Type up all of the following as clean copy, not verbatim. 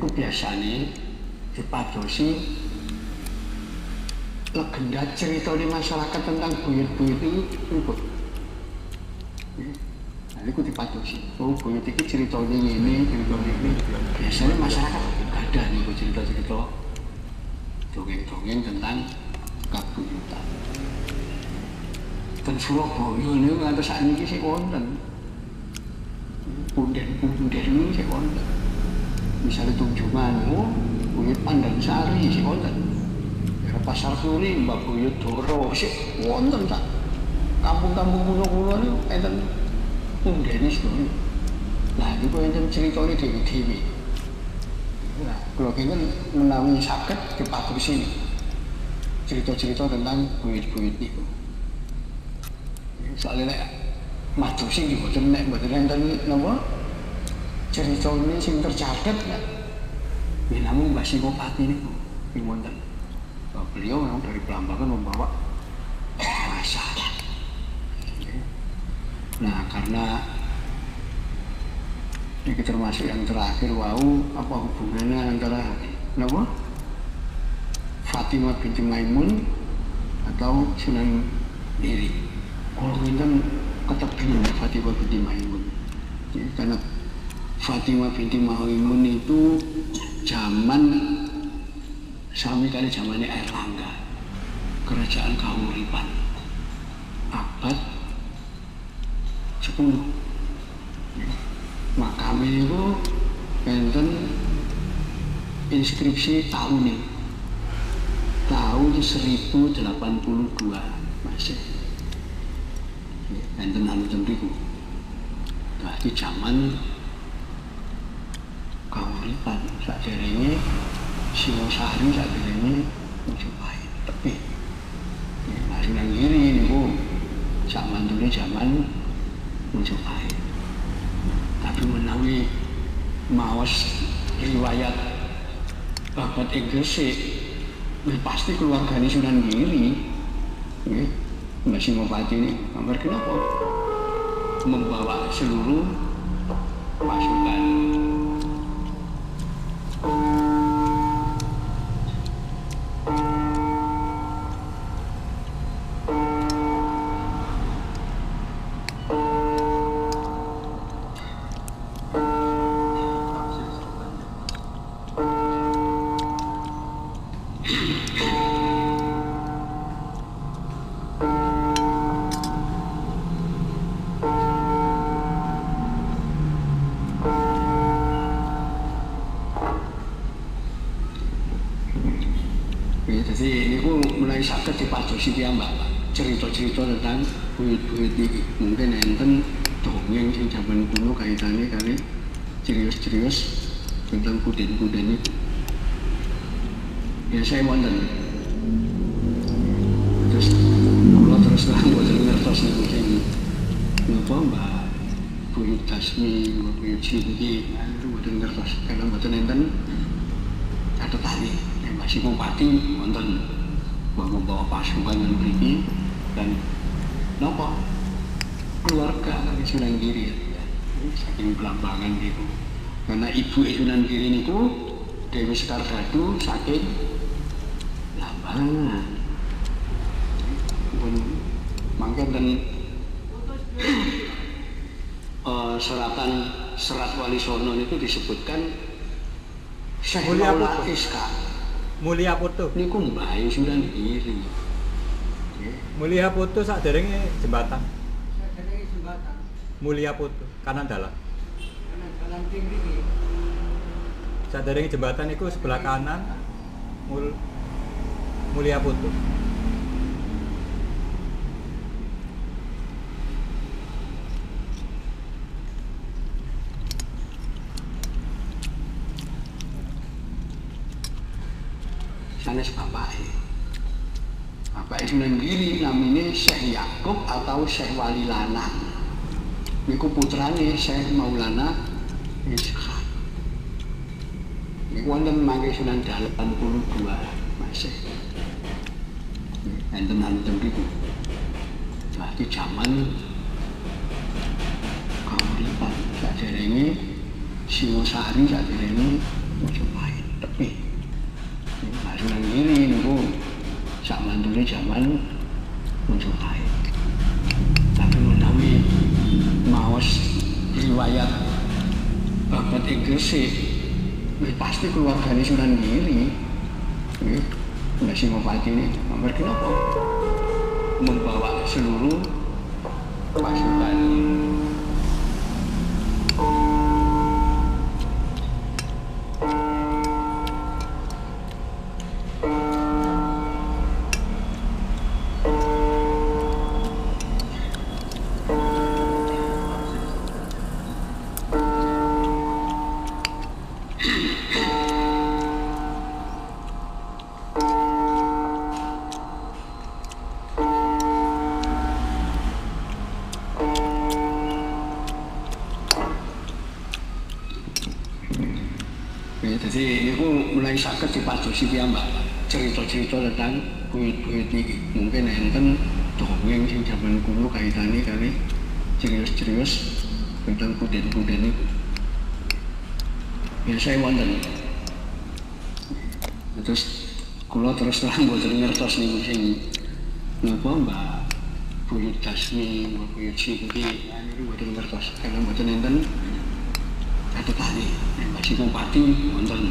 niku biasane dipadosi legenda cerita di masyarakat tentang buyut-buyut itu. Nah, niku dipadosi. Oh, buyut iki ceritane ngene, ceritane iki. Biasanya masyarakat ada niku cerita-cerita dongeng-dongeng tentang kabuyutan. Ten Surabaya niku ngantos sakniki sik wonten. Punden-punden niku sik wonten. Misalnya Tunjungan, buyut Pandansari sik wonten. Pasar Suri, Mbak Buyut Doro sik wonten sak. Kampung-kampung kula-kula niku enten pundene sedaya. Lah niku enten critane dhewe-dhewe. Nah, kula kengken menawi saged dipadosi cerita-cerita tentang buyut-buyut niku. Soalnya nek madosi nggih mboten nek mboten enten napa ceritane sing tercatet ya namung Mbah Singopati niku sing wonten. Beliau memang dari Belambangan membawa masalah. Nah, karena ini termasuk yang terakhir, apa hubungannya antara apa? Fatimah binti Maimun atau Sunan Giri. Kalau kita ketepin Fatimah binti Maimun, karena Fatimah binti Maimun itu zaman sami kali zamannya Airlangga, kerajaan Kahuripan, abad 10. Makamnya itu enten inskripsi tahun 1082 masih. Enten anu temriku. Berarti zaman Kahuripan saderenge Singosari saat ini Majapahit, tapi Sunan Giri niku sak mantune zaman Majapahit. Tapi menawi maos riwayat babat Inggris pasti keluargane Sunan Giri, nggih, Mbah Singopati ini. Amarga kenapa? Membawa seluruh pasukan. Jadi ini mulai sakit dipadosi Mbak, cerita-cerita tentang buyut-buyut ini. Mungkin enten dongeng sing zaman kuno kaitannya kali serius-serius tentang puden-puden itu. Ya saya wonten. Terus kalau terus terang boten ngertos niku sing napa Mbak Buyut Dasmi, Mbak Buyut Sinti, itu boten ngertos karena boten enten catetane. Mbah Singopati wonten membawa pasukan yang mriki dan napa keluarga dari Sunan Giri ya. Saking Belambangan gitu. Karena ibu Sunan Giri niku Dewi Sekar Dadu saking Belambangan. Pun mangke ten serat Wali Songo itu disebutkan Syekh Maula Iska. Mulia Putu. Niku mbahe Sunan Giri. Mulia Putu saderenge jembatan. Saderenge jembatan. Mulia Putu, kanan dalan. Kanan dalan ting mriki. Saderenge jembatan iku sebelah kanan Mulia Putu. Sanes bapake Sunan Giri namanya Syekh Yakub atau Syekh Wali Lanang. Niku putrane Syekh Maulana Ishak. Niku wonten mangke Sunan Dalam 82 masih. Enten anu mriku. Berarti zaman Kahuripan saderenge Singosari saderenge Majapahit. ilmu zaman Majapahit. Tapi menawi maos riwayat babat Inggris pasti keluarganya Sunan Giri. Mbak Singopati ini, mereka kenapa membawa seluruh pasukan. Jadi itu mulai sakit dipadosi piyambak cerita-cerita tentang buyut-buyut ini. Mungkin enten dongeng sing zaman kuno kaitane kali serius-serius tentang puden-puden itu. Biasa wonten. Terus kula terus terang mboten ngertos niku sing napa Mbak Buyut Dasmi, Mbak Buyut Singgi, niku mboten ngertos. Karena mboten enten kali Mbak Singopati wonten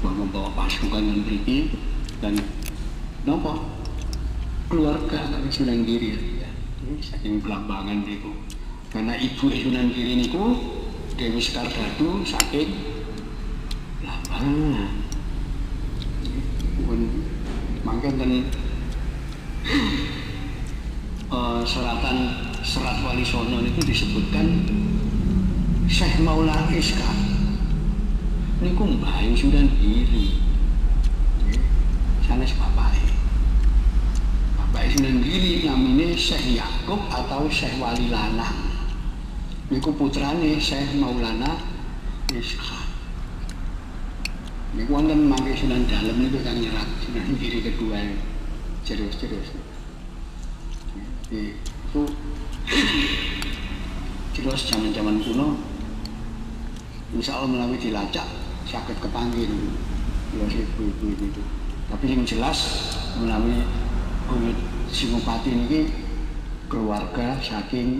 membawa pasukan dan mriki dan napa keluarga kami Sunan Giri ya. Saking Blambangan niku. Karena ibu Sunan Giri niku Dewi Sekardatu saking Blambangan. Pun mangke ten serat Wali Songo itu disebutkan Syekh Maulana Iska niku mbahe Sunan Giri. Sanes bapake Sunan Giri namine Syekh Yakub atau Syekh Wali Lanang. Niku putrane Syekh Maulana Iska. Niku wonten mangke Sunan Dalem niku kang nyerat Sunan Giri kedua. Serius. Itu terus zaman-zaman kuno insya Allah melalui dilacak sakit kepanggil ibu-ibu itu. Tapi yang jelas melalui Buyut Singopati ini keluarga saking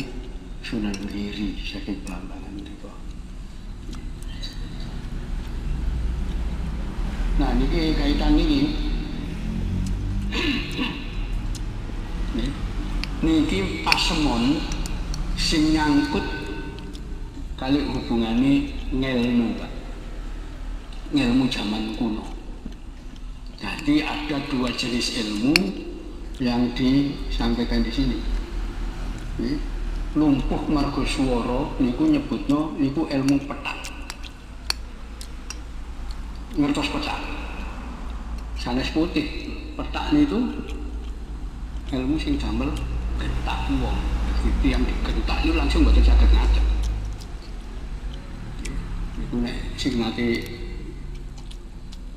Sunan Giri, saking Blambangan itu. Nah ini kaitan ini niki pasemon sing nyangkut kali hubungannya ngelmu Pak, ngelmu zaman kuno. Jadi ada dua jenis ilmu yang disampaikan di sini. Lumpuh margo swara niku nyebutno niku ilmu petak. Ngertos petak? Sanes putih. Petak itu ilmu sing damel gentak wong. Itu yang digentak itu langsung mboten saged ngadeg. Iku nek sing nate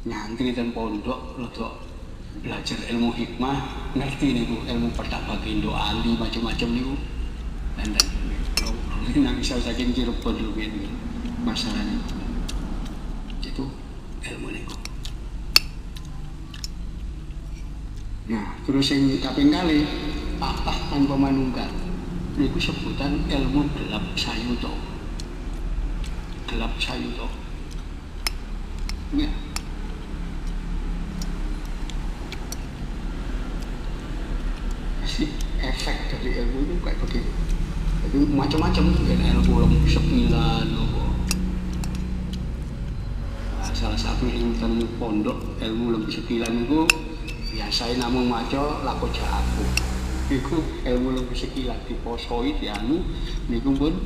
nyantri dan pondok rada belajar ilmu hikmah ngerti niku ilmu petak bagindo ali macam-macam niku. Dan ini nang bisa saking Cirebon dulu ini masalahnya. Itu ilmu niku. Nah, terus yang kaping kali patah tanpa manunggal. Niku sebutan ilmu gelap sayuto. Gelap sayuto. Ya. Efek dari ilmu itu kayak begitu. Jadi macam-macam ilmu lembu sekilan. Nah, salah satu yang pondok ilmu lembu sekilan itu biasanya namun maco lako jago. Itu ilmu lembu sekilan diposoi dianu niku pun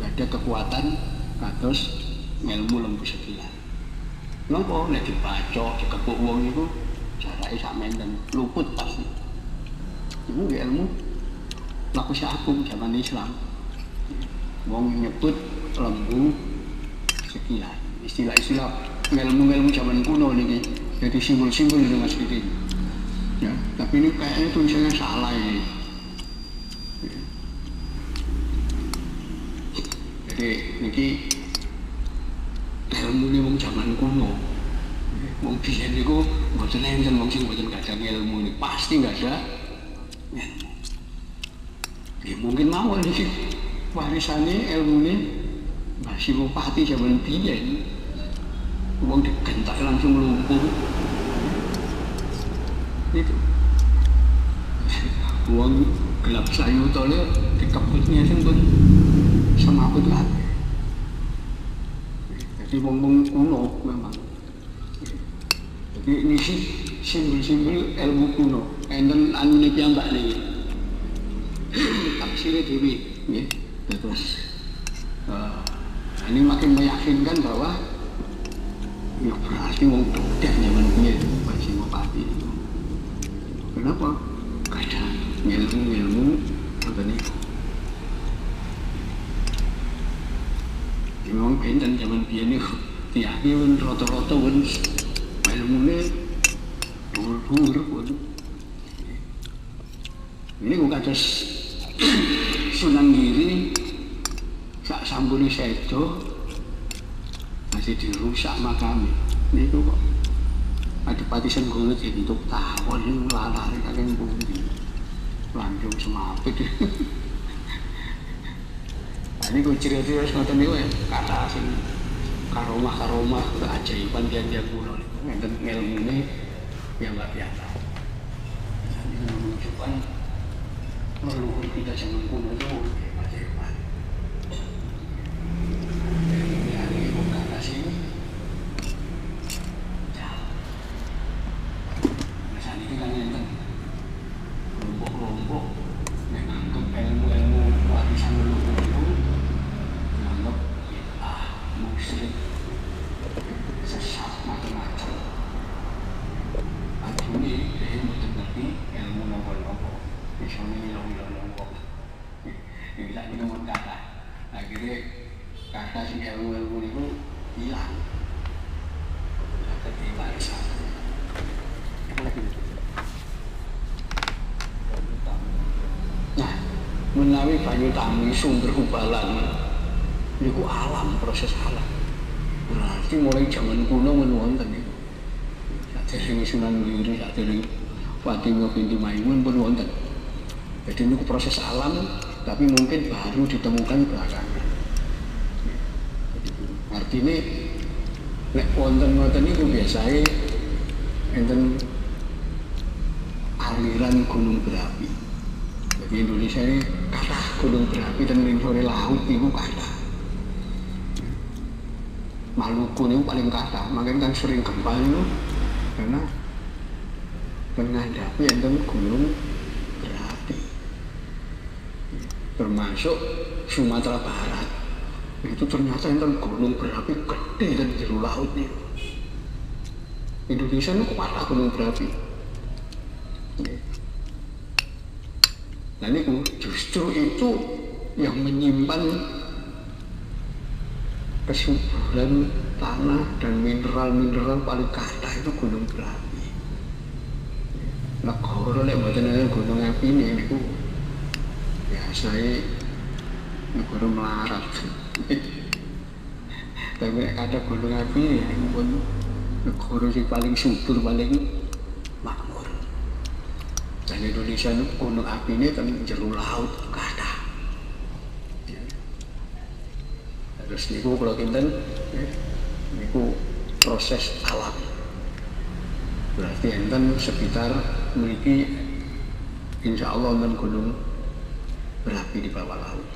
nggak ada kekuatan kados ilmu lembu sekilan. Nopo nek dibacok dikepuk wong niku jarake sak menten luput pasti. Itu ilmu laku syahkum zaman Islam. Wong nyebut lembu sekilan. Istilah-istilah ilmu-ilmu zaman kuno ini jadi simbol-simbol itu mas gitu. Ya, tapi ini kayaknya tulisannya salah ini. Jadi ini ilmu ini wong zaman kuno. Wong biyen niku mboten enten wong sing mboten gadah ilmu niku pasti nggak ada ilmu. Ya mungkin mawon iki warisane ilmune Mbah Sinopati jaman biyen. Wong digentak langsung lumpuh. Itu. Wong gelap sayutane dikeputnya sing pun semaput kabeh. Jadi wong-wong kuno memang. Jadi ini sih simbol-simbol ilmu kuno. Enten anune piyambak niki. Tafsire dhewe nggih. Terus ini makin meyakinkan bahwa ya berarti wong dodet zaman biyen Mbah Sinopati itu. Kenapa? Kadang ilmu ngoten niku. Memang benten zaman biyen niku tiyake pun rata-rata pun ilmune dhuwur-dhuwur pun. Ini kok kados Sunan Giri sak sampune sedo masih dirusak makame. Niku kok Adipati Senggolo dibentuk tawon yang lalari kakek pundi. Langsung semaput. Ini gue cerita-cerita semacam itu ya, kata sing karomah-karomah keajaiban tiang-tiang kuno itu ngenten ilmu ini yang nggak biasa. Ini menunjukkan leluhur kita zaman kuno itu keajaiban. Ini hari ini gue kata sini, misalnya ini kan ngenten kelompok-kelompok yang anggap ilmu-ilmu warisan leluhur itu musrik, sesat macam-macam. Akhirnya dia mesti ngerti ilmu nopo-nopo, misalnya milau-milau ini tak ngomong kata. Akhirnya kata si ilmu-ilmu itu hilang. Jadi warisan. Nah, menawi banyu tami sumber ubalan. Niku alam, proses alam. Berarti mulai zaman kuno wonten niku. Saderenge Sunan Giri, saderenge Fatimah binti Maimun pun wonten. Jadi niku proses alam, tapi mungkin baru ditemukan belakangan. Artinya nek wonten-wonten niku biasanya enten aliran gunung berapi. Jadi Indonesia ini kathah gunung berapi dan sore laut niku kathah. Maluku ini paling kata, makanya kan sering gempa itu karena menghadapi enten gunung berapi, termasuk Sumatera Barat itu ternyata enten gunung berapi gede dan jero laut nih. Indonesia itu kuat gunung berapi. Nah ini justru itu yang menyimpan kesuburan tanah dan mineral-mineral paling kata itu gunung berapi. Negara lek mboten ana gunung api niku biasane negara melarat. Tapi nek ada gunung api niku pun negara sing paling subur, paling makmur. Dan Indonesia niku gunung api ini kan jero laut kathah. Terus niku kalau kinten niku proses alam. Berarti enten sekitar memiliki insya Allah enten gunung berapi di bawah laut.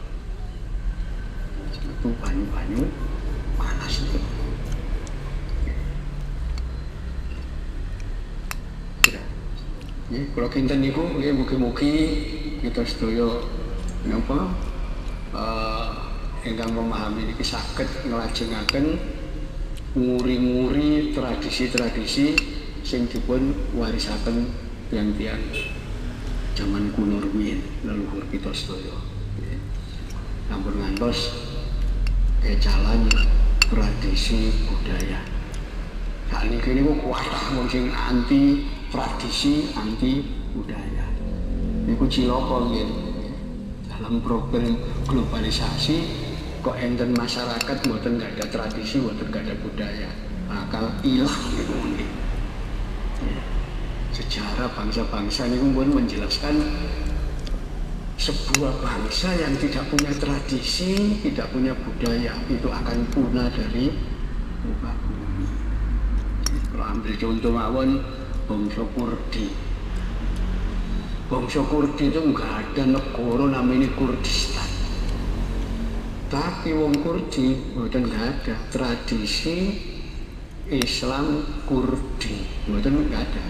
Itu banyu-banyu panas itu. Ya, kalau kinten niku ya mugi-mugi kita sedaya napa ingkang memahami niki saged nglajengaken nguri-nguri tradisi-tradisi sing dipun warisaken tiyang-tiyang zaman kuno rumiyin leluhur kita sedaya. Sampun ngantos kecalan tradisi budaya. Sakniki niku kuwatah wong sing anti tradisi, anti budaya. Niku cilaka nggih. Dalam program globalisasi kok enten masyarakat mboten nggak ada tradisi, mboten nggak ada budaya, bakal hilang gitu. sejarah bangsa-bangsa ini pun menjelaskan sebuah bangsa yang tidak punya tradisi, tidak punya budaya itu akan punah dari muka bumi. Kalau ambil contoh mawon bangsa Kurdi. Bangsa Kurdi itu nggak ada negara namanya Kurdistan. Tapi wong Kurdi mboten nggak ada tradisi Islam Kurdi, mboten nggak ada.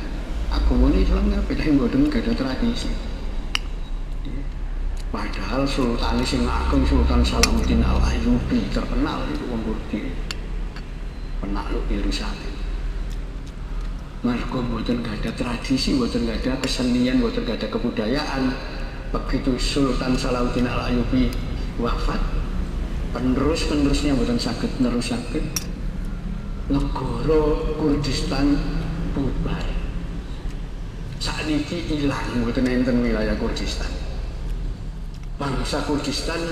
Agama Islam nggak beda, mboten nggak ada tradisi. Padahal Sultan sing agung Sultan Salahuddin Al-Ayyubi terkenal itu wong Kurdi, penakluk Yerusalem. Mergo mboten nggak ada tradisi, mboten nggak ada kesenian, mboten nggak ada kebudayaan. Begitu Sultan Salahuddin Al-Ayyubi wafat, penerusnya mboten saged nerusaken, negara Kurdistan bubar. Sakniki ilang mboten enten wilayah Kurdistan. Bangsa Kurdistan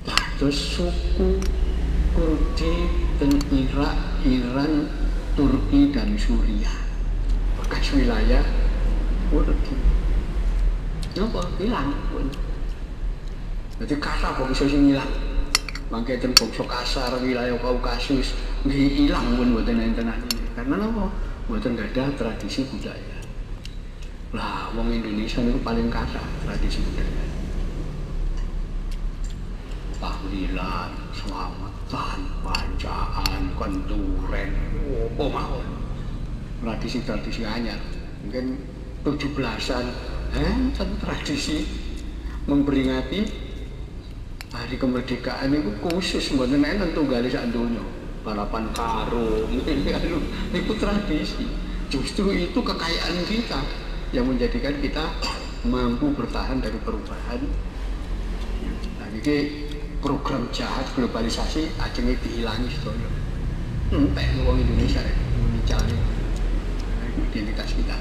dados suku Kurdi dan Irak, Iran, Turki dan Suriah. Bekas wilayah Kurdi. Napa ilang pun. Jadi kata kok bisa sing ilang. Mangke ten bangsa kasar wilayah Kaukasus nggih ilang pun mboten enten ini. Karena napa? Mboten ada tradisi budaya. Lah, wong Indonesia itu paling kata tradisi budaya. Tahlilan, selamatan, bacaan, kenturen, apa mawon. Tradisi-tradisi anyar. Mungkin 17-an, tradisi memperingati hari kemerdekaan itu khusus mboten enten tunggale sak donya. Balapan karung, itu tradisi. Justru itu kekayaan kita yang menjadikan kita mampu bertahan dari perubahan. Nah, ini program jahat globalisasi ajenge dihilangi sedaya. Entek wong Indonesia mencari identitas kita.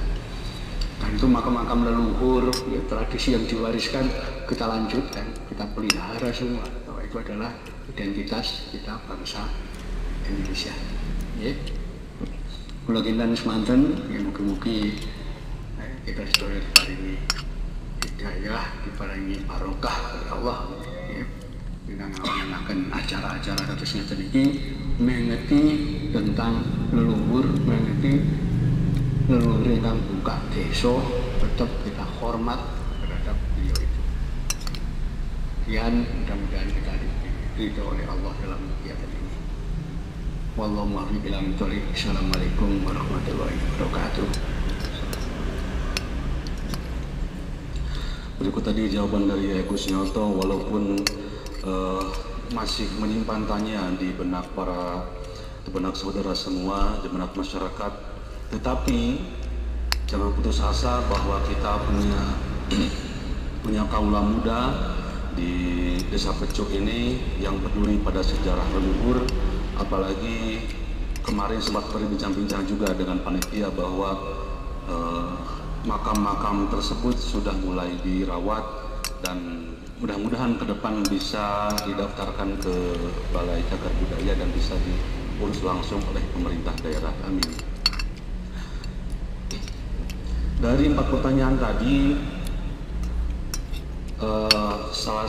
Dan itu makam-makam leluhur, ya, tradisi yang diwariskan kita lanjutkan, kita pelihara semua. Bahwa itu adalah identitas kita bangsa Indonesia. Ya. Kula kinten semanten, mugi-mugi kita sedaya diparingi hidayah, diparingi barokah oleh Allah. Ya. Kita ngawanaken acara-acara kados ngeten iki mengeti tentang leluhur, mengeti leluhur yang buka desa, tetap kita hormat terhadap beliau itu. Sekian, mudah-mudahan kita diridhoi oleh Allah dalam kegiatan ini. Wallahu muwaffiq ila aqwamit. Assalamualaikum warahmatullahi wabarakatuh. Berikut tadi jawaban dari Gus Nyoto, walaupun masih menyimpan tanya di benak saudara semua, di benak masyarakat, tetapi jangan putus asa bahwa kita punya kaula muda di Desa Pecuk ini yang peduli pada sejarah leluhur. Apalagi kemarin sempat berbincang-bincang juga dengan panitia bahwa makam-makam tersebut sudah mulai dirawat dan mudah-mudahan ke depan bisa didaftarkan ke Balai Cagar Budaya dan bisa diurus langsung oleh pemerintah daerah. Amin. Dari 4 pertanyaan tadi, salah